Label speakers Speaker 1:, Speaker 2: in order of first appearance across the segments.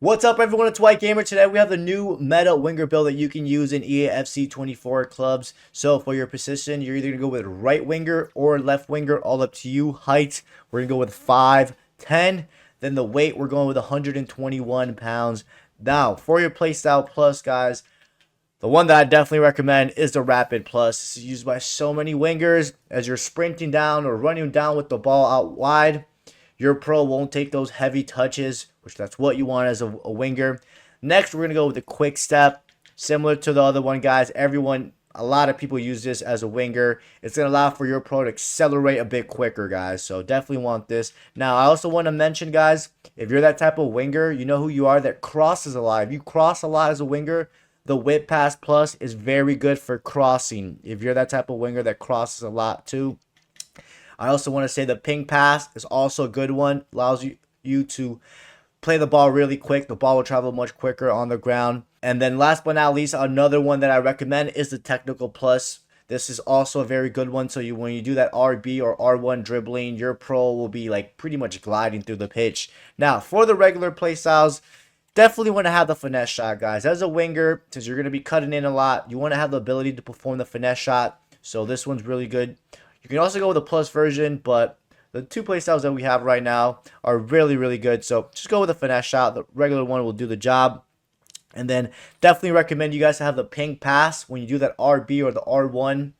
Speaker 1: What's up, everyone? It's White Gamer. Today we have the new meta winger build that you can use in EAFC 24 clubs. So for your position, you're either going to go with right winger or left winger, all up to you. Height, we're going to go with 5'10". Then the weight, we're going with 121 pounds. Now, for your Playstyle Plus, guys, the one that I definitely recommend is the Rapid Plus. This is used by so many wingers. As you're sprinting down or running down with the ball out wide, your pro won't take those heavy touches, which that's what you want as a winger. Next, we're going to go with the quick step. Similar to the other one, guys. A lot of people use this as a winger. It's going to allow for your pro to accelerate a bit quicker, guys. So definitely want this. Now, I also want to mention, guys, if you're that type of winger, you know who you are, that crosses a lot. If you cross a lot as a winger, the Whip Pass Plus is very good for crossing. If you're that type of winger that crosses a lot too. I also want to say the ping pass is also a good one. Allows you to play the ball really quick. The ball will travel much quicker on the ground. And then last but not least, another one that I recommend is the technical plus. This is also a very good one. So when you do that RB or R1 dribbling, your pro will be like pretty much gliding through the pitch. Now, for the regular play styles, definitely want to have the finesse shot, guys. As a winger, since you're going to be cutting in a lot, you want to have the ability to perform the finesse shot. So this one's really good. You can also go with the plus version, but the two playstyles that we have right now are really, really good. So just go with the finesse shot. The regular one will do the job. And then definitely recommend you guys to have the ping pass. When you do that RB or the R1,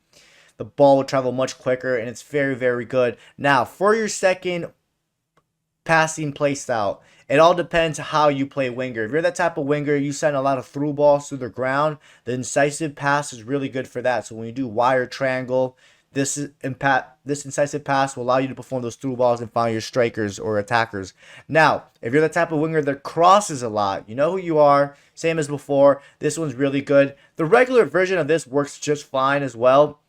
Speaker 1: the ball will travel much quicker, and it's very, very good. Now, for your second passing playstyle, it all depends how you play winger. If you're that type of winger, you send a lot of through balls through the ground, the incisive pass is really good for that. So when you do wire triangle, this incisive pass will allow you to perform those through balls and find your strikers or attackers. Now, if you're the type of winger that crosses a lot, you know who you are. Same as before. This one's really good. The regular version of this works just fine as well.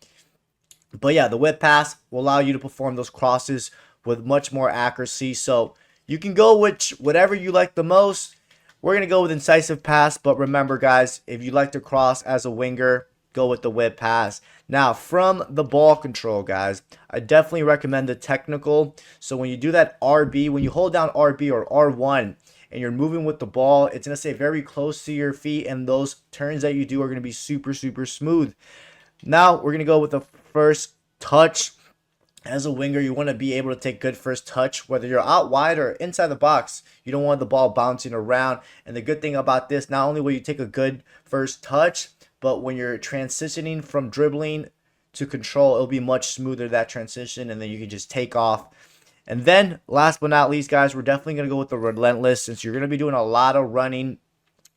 Speaker 1: But yeah, the whip pass will allow you to perform those crosses with much more accuracy. So you can go with whatever you like the most. We're going to go with incisive pass. But remember, guys, if you like to cross as a winger, go with the whip pass. Now, from the ball control, guys, I definitely recommend the technical. So when you do that RB, when you hold down RB or R1 and you're moving with the ball, it's going to stay very close to your feet, and those turns that you do are going to be super, super smooth. Now, we're going to go with the first touch. As a winger, you want to be able to take good first touch, whether you're out wide or inside the box. You don't want the ball bouncing around. And the good thing about this, not only will you take a good first touch, but when you're transitioning from dribbling to control, it'll be much smoother, that transition, and then you can just take off. And then, last but not least, guys, we're definitely going to go with the relentless. Since you're going to be doing a lot of running,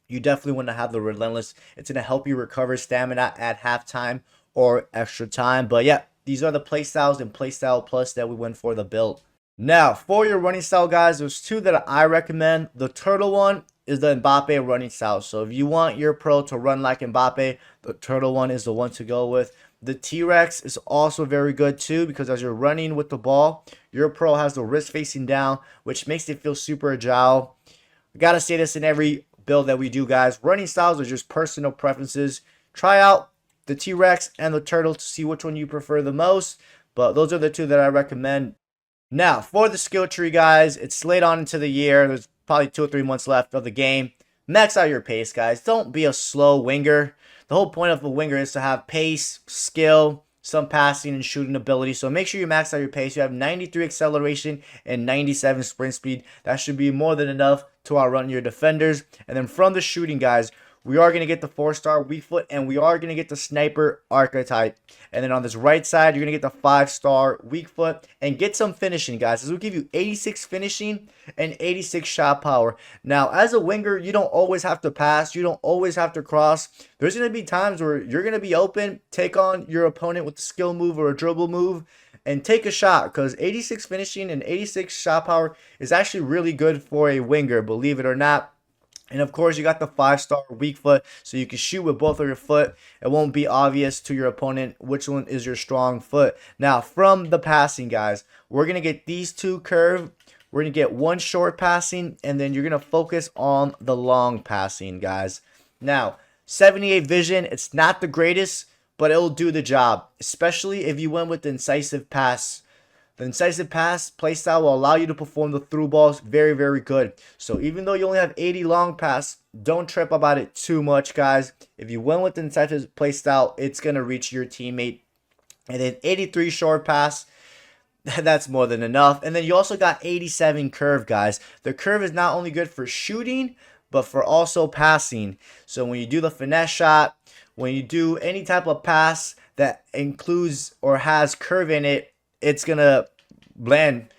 Speaker 1: you definitely want to have the relentless. It's going to help you recover stamina at halftime or extra time. But yeah, these are the play styles and Playstyle Plus that we went for the build. Now, for your running style, guys, there's two that I recommend. The turtle one is the Mbappe running style. So if you want your pro to run like Mbappe, the turtle one is the one to go with. The T-Rex is also very good too, because as you're running with the ball, your pro has the wrist facing down, which makes it feel super agile. I gotta say this in every build that we do, guys. Running styles are just personal preferences. Try out the T-Rex and the turtle to see which one you prefer the most, but those are the two that I recommend. Now, for the skill tree, guys, it's late on into the year. There's probably 2 or 3 months left of the game. Max out your pace, guys. Don't be a slow winger. The whole point of a winger is to have pace, skill, some passing and shooting ability. So make sure you max out your pace. You have 93 acceleration and 97 sprint speed. That should be more than enough to outrun your defenders. And then from the shooting, guys, we are going to get the 4-star weak foot, and we are going to get the sniper archetype. And then on this right side, you're going to get the 5-star weak foot and get some finishing, guys. This will give you 86 finishing and 86 shot power. Now, as a winger, you don't always have to pass. You don't always have to cross. There's going to be times where you're going to be open, take on your opponent with a skill move or a dribble move, and take a shot, because 86 finishing and 86 shot power is actually really good for a winger, believe it or not. And of course, you got the 5-star weak foot, so you can shoot with both of your foot. It won't be obvious to your opponent which one is your strong foot. Now, from the passing, guys, we're going to get these two curved. We're going to get one short passing, and then you're going to focus on the long passing, guys. Now, 78 vision, it's not the greatest, but it'll do the job, especially if you went with the incisive pass The incisive pass playstyle will allow you to perform the through balls very, very good. So even though you only have 80 long pass, don't trip about it too much, guys. If you win with the incisive playstyle, it's going to reach your teammate. And then 83 short pass, that's more than enough. And then you also got 87 curve, guys. The curve is not only good for shooting, but for also passing. So when you do the finesse shot, when you do any type of pass that includes or has curve in it, it's going to land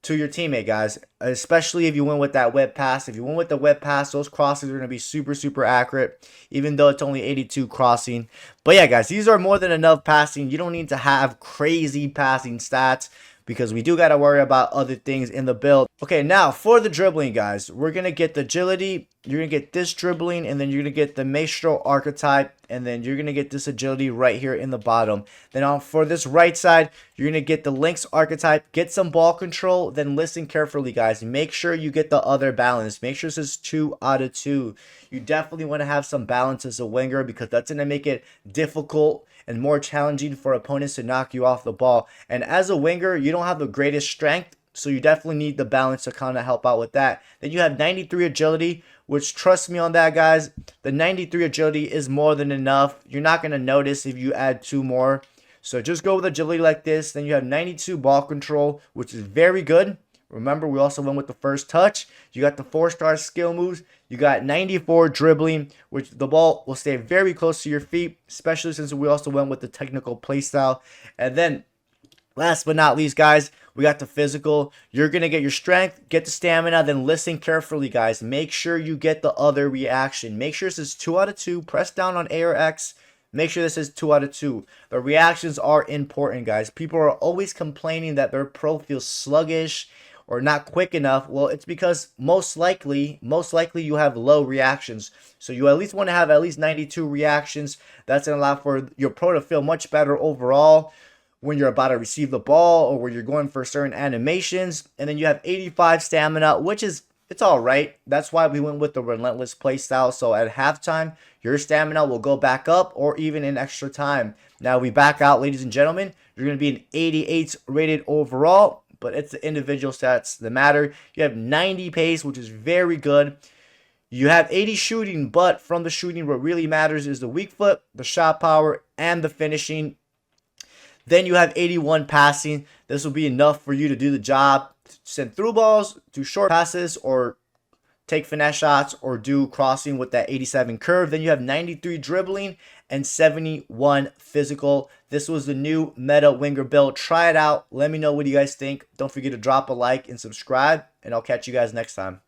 Speaker 1: to your teammate, guys, especially if you win with that whip pass. If you win with the whip pass, those crosses are going to be super, super accurate, even though it's only 82 crossing. But yeah, guys, these are more than enough passing. You don't need to have crazy passing stats, because we do got to worry about other things in the build. Okay, now for the dribbling, guys, we're going to get the agility, you're going to get this dribbling, and then you're going to get the maestro archetype, and then you're going to get this agility right here in the bottom. Then for this right side, you're going to get the Lynx archetype, get some ball control, then listen carefully, guys. Make sure you get the other balance. Make sure this is 2 out of 2. You definitely want to have some balance as a winger, because that's going to make it difficult and more challenging for opponents to knock you off the ball. And as a winger, you don't have the greatest strength, so you definitely need the balance to kind of help out with that. Then you have 93 agility, which, trust me on that, guys, the 93 agility is more than enough. You're not going to notice if you add 2 more. So just go with agility like this. Then you have 92 ball control, which is very good. Remember, we also went with the first touch. You got the 4-star skill moves. You got 94 dribbling, which the ball will stay very close to your feet, especially since we also went with the technical play style. And then, last but not least, guys, we got the physical. You're going to get your strength, get the stamina, then listen carefully, guys. Make sure you get the other reaction. Make sure this is 2 out of 2. Press down on A or X. Make sure this is 2 out of 2. The reactions are important, guys. People are always complaining that their pro feels sluggish or not quick enough. Well, it's because most likely you have low reactions. So you at least want to have at least 92 reactions. That's going to allow for your pro to feel much better overall when you're about to receive the ball or when you're going for certain animations. And then you have 85 stamina, which is, it's all right. That's why we went with the relentless play style. So at halftime, your stamina will go back up, or even in extra time. Now we back out, ladies and gentlemen. You're going to be an 88 rated overall, but it's the individual stats that matter. You have 90 pace, which is very good. You have 80 shooting, but from the shooting, what really matters is the weak foot, the shot power, and the finishing. Then you have 81 passing. This will be enough for you to do the job. Send through balls, do short passes, or take finesse shots, or do crossing with that 87 curve. Then you have 93 dribbling and 71 physical. This was the new meta winger build. Try it out. Let me know what you guys think. Don't forget to drop a like and subscribe, and I'll catch you guys next time.